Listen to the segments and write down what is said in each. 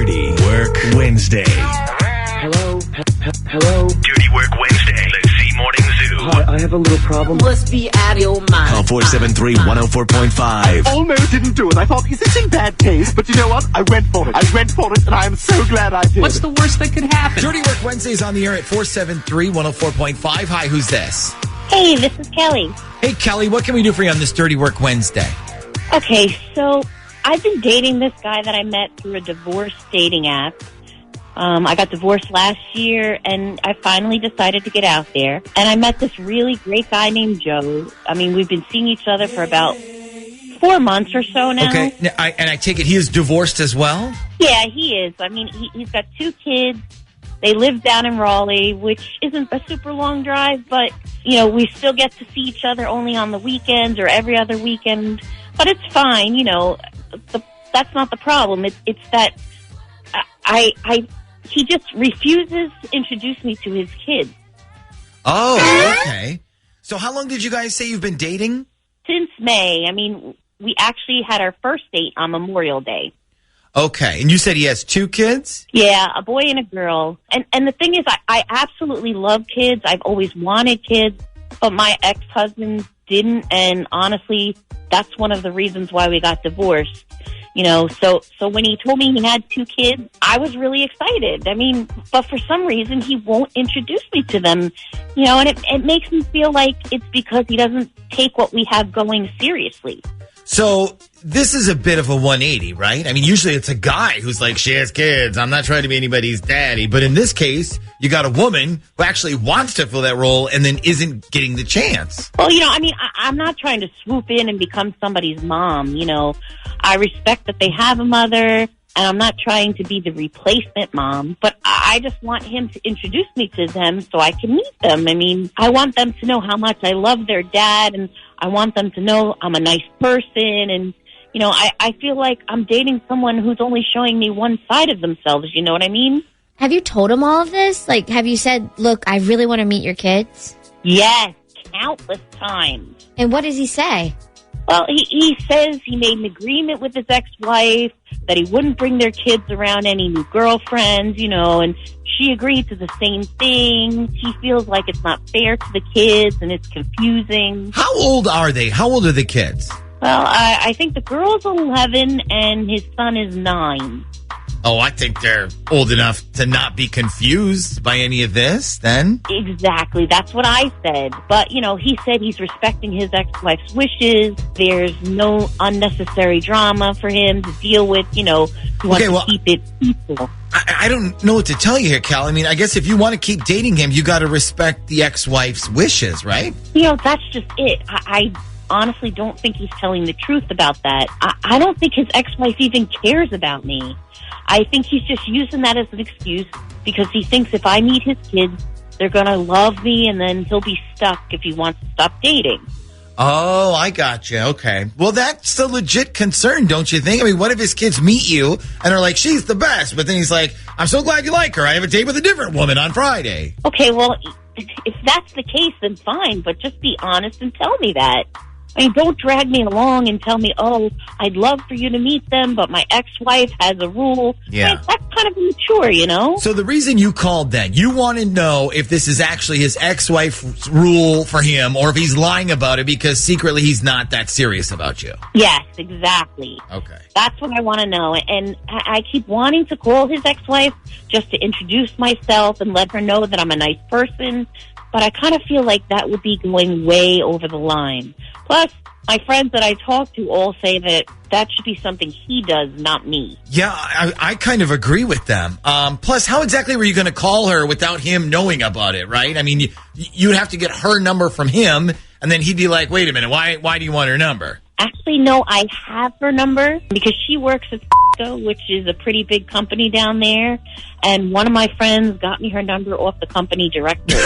Dirty Work Wednesday. Hello? Hello? Dirty Work Wednesday. Let's see Morning Zoo. Hi, I have a little problem. Must be out of your mind. Call 473-104.5. Almost didn't do it. I thought, is this in bad taste? But you know what? I went for it, and I am so glad I did. What's the worst that could happen? Dirty Work Wednesday's on the air at 473-104.5. Hi, who's this? Hey, this is Kelly. Hey, Kelly, what can we do for you on this Dirty Work Wednesday? Okay, so I've been dating this guy that I met through a divorce dating app. I got divorced last year, and I finally decided to get out there. And I met this really great guy named Joe. I mean, we've been seeing each other for about 4 months or so now. Okay, and I take it he is divorced as well? Yeah, he is. I mean, he's got 2 kids. They live down in Raleigh, which isn't a super long drive, but, you know, we still get to see each other only on the weekends or every other weekend. But it's fine, you know. That's not the problem. It's that he just refuses to introduce me to his kids. Oh, okay. So how long did you guys say you've been dating? Since May. I mean, we actually had our first date on Memorial Day. Okay, and you said he has 2 kids? Yeah, a boy and a girl. And the thing is, I absolutely love kids. I've always wanted kids, but my ex-husband didn't, and honestly, that's one of the reasons why we got divorced. You know, so when he told me he had 2 kids, I was really excited. I mean, but for some reason, he won't introduce me to them, you know, and it makes me feel like it's because he doesn't take what we have going seriously. So this is a bit of a 180, right? I mean, usually it's a guy who's like, she has kids, I'm not trying to be anybody's daddy. But in this case, you got a woman who actually wants to fill that role and then isn't getting the chance. Well, you know, I mean, I'm not trying to swoop in and become somebody's mom, you know. I respect that they have a mother, and I'm not trying to be the replacement mom, but I just want him to introduce me to them so I can meet them. I mean, I want them to know how much I love their dad, and I want them to know I'm a nice person, and, you know, I feel like I'm dating someone who's only showing me one side of themselves, you know what I mean? Have you told him all of this? Like, have you said, look, I really want to meet your kids? Yes, countless times. And what does he say? Well, he says he made an agreement with his ex-wife that he wouldn't bring their kids around any new girlfriends, you know, and she agreed to the same thing. He feels like it's not fair to the kids and it's confusing. How old are they? How old are the kids? Well, I think the girl's 11 and his son is 9. Oh, I think they're old enough to not be confused by any of this, then. Exactly. That's what I said. But, you know, he said he's respecting his ex-wife's wishes. There's no unnecessary drama for him to deal with, you know. He wants to keep it peaceful. I don't know what to tell you here, Cal. I mean, I guess if you want to keep dating him, you got to respect the ex-wife's wishes, right? You know, that's just it. I honestly don't think he's telling the truth about that. I don't think his ex-wife even cares about me. I think he's just using that as an excuse because he thinks if I meet his kids, they're going to love me and then he'll be stuck if he wants to stop dating. Oh, I got you. Okay. Well, that's a legit concern, don't you think? I mean, what if his kids meet you and are like, she's the best, but then he's like, I'm so glad you like her. I have a date with a different woman on Friday. Okay, well, if that's the case, then fine, but just be honest and tell me that. I mean, don't drag me along and tell me, oh, I'd love for you to meet them, but my ex-wife has a rule. Yeah. I mean, that's kind of immature, you know? So the reason you called then, you want to know if this is actually his ex-wife's rule for him or if he's lying about it because secretly he's not that serious about you. Yes, exactly. Okay. That's what I want to know. And I keep wanting to call his ex-wife just to introduce myself and let her know that I'm a nice person. But I kind of feel like that would be going way over the line. Plus, my friends that I talk to all say that should be something he does, not me. Yeah, I kind of agree with them. Plus, how exactly were you going to call her without him knowing about it, right? I mean, you'd have to get her number from him, and then he'd be like, wait a minute, why do you want her number? Actually, no, I have her number because she works at which is a pretty big company down there. And one of my friends got me her number off the company directory.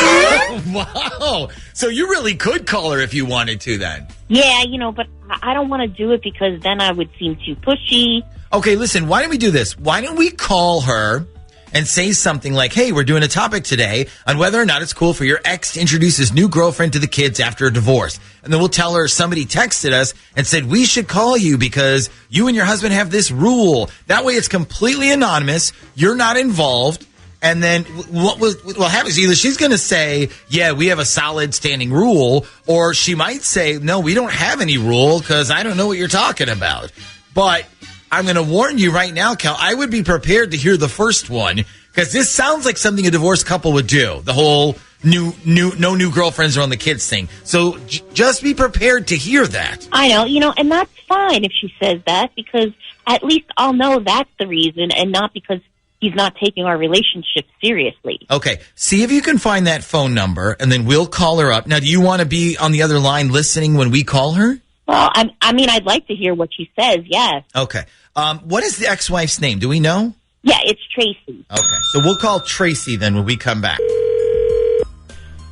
Wow. So you really could call her if you wanted to then. Yeah, you know, but I don't want to do it because then I would seem too pushy. Okay, listen, why don't we do this? Why don't we call her and say something like, hey, we're doing a topic today on whether or not it's cool for your ex to introduce his new girlfriend to the kids after a divorce. And then we'll tell her somebody texted us and said, we should call you because you and your husband have this rule. That way it's completely anonymous. You're not involved. And then what happens? Either she's going to say, yeah, we have a solid standing rule, or she might say, no, we don't have any rule because I don't know what you're talking about. But I'm going to warn you right now, Cal, I would be prepared to hear the first one because this sounds like something a divorced couple would do. The whole no new girlfriends around the kids thing. So just be prepared to hear that. I know, and that's fine if she says that because at least I'll know that's the reason and not because he's not taking our relationship seriously. Okay. See if you can find that phone number, and then we'll call her up. Now, do you want to be on the other line listening when we call her? Well, I'd like to hear what she says, yes. Okay. What is the ex-wife's name? Do we know? Yeah, it's Tracy. Okay. So we'll call Tracy then when we come back.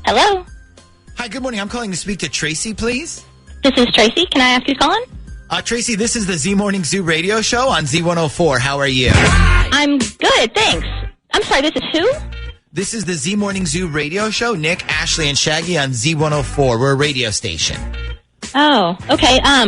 Hello? Hi, good morning. I'm calling to speak to Tracy, please. This is Tracy. Can I ask who's calling? Tracy, this is the Z Morning Zoo radio show on Z104. How are you? I'm good, thanks. I'm sorry, this is who? This is the Z Morning Zoo radio show. Nick, Ashley, and Shaggy on Z104. We're a radio station. Oh, okay. I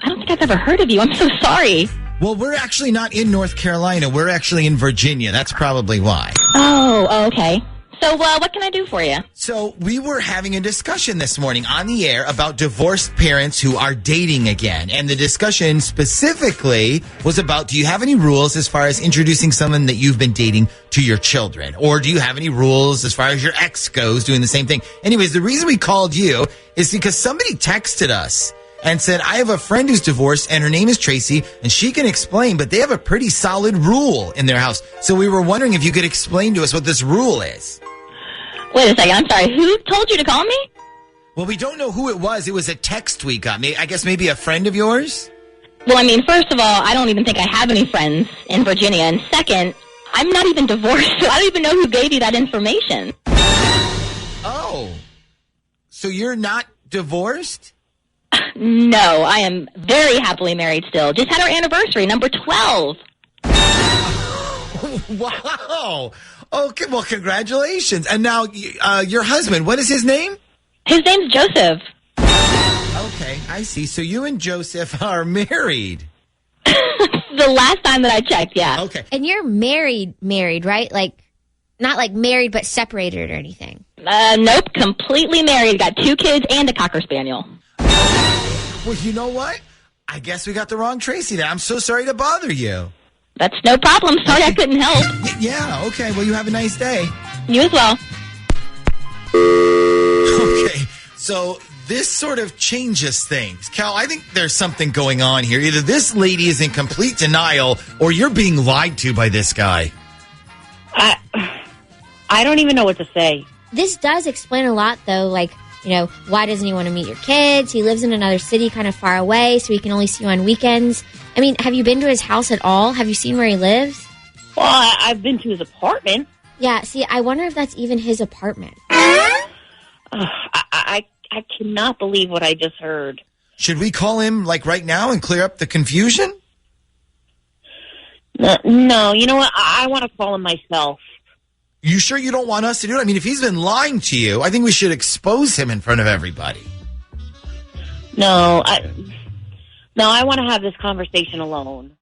don't think I've ever heard of you. I'm so sorry. Well, we're actually not in North Carolina. We're actually in Virginia. That's probably why. Oh, okay. So, what can I do for you? So we were having a discussion this morning on the air about divorced parents who are dating again. And the discussion specifically was about, do you have any rules as far as introducing someone that you've been dating to your children? Or do you have any rules as far as your ex goes doing the same thing? Anyways, the reason we called you is because somebody texted us and said, I have a friend who's divorced and her name is Tracy and she can explain, but they have a pretty solid rule in their house. So we were wondering if you could explain to us what this rule is. Wait a second. I'm sorry. Who told you to call me? Well, we don't know who it was. It was a text we got. I guess maybe a friend of yours? Well, first of all, I don't even think I have any friends in Virginia. And second, I'm not even divorced, so I don't even know who gave you that information. Oh. So you're not divorced? No, I am very happily married still. Just had our anniversary, number 12. Wow. Okay, well, congratulations. And now, your husband, what is his name? His name's Joseph. Okay, I see. So you and Joseph are married. The last time that I checked, yeah. Okay. And you're married, right? Like, not like married, but separated or anything. Nope, completely married. Got 2 kids and a Cocker Spaniel. Well, you know what? I guess we got the wrong Tracy there. I'm so sorry to bother you. That's no problem. Sorry I couldn't help. Yeah, okay. Well, you have a nice day. You as well. Okay, so this sort of changes things. Cal, I think there's something going on here. Either this lady is in complete denial or you're being lied to by this guy. I don't even know what to say. This does explain a lot, though. Like, why doesn't he want to meet your kids? He lives in another city kind of far away, so he can only see you on weekends. Have you been to his house at all? Have you seen where he lives? Well, I've been to his apartment. Yeah, see, I wonder if that's even his apartment. I cannot believe what I just heard. Should we call him, right now and clear up the confusion? No, you know what? I want to call him myself. You sure you don't want us to do it? If he's been lying to you, I think we should expose him in front of everybody. No, I want to have this conversation alone.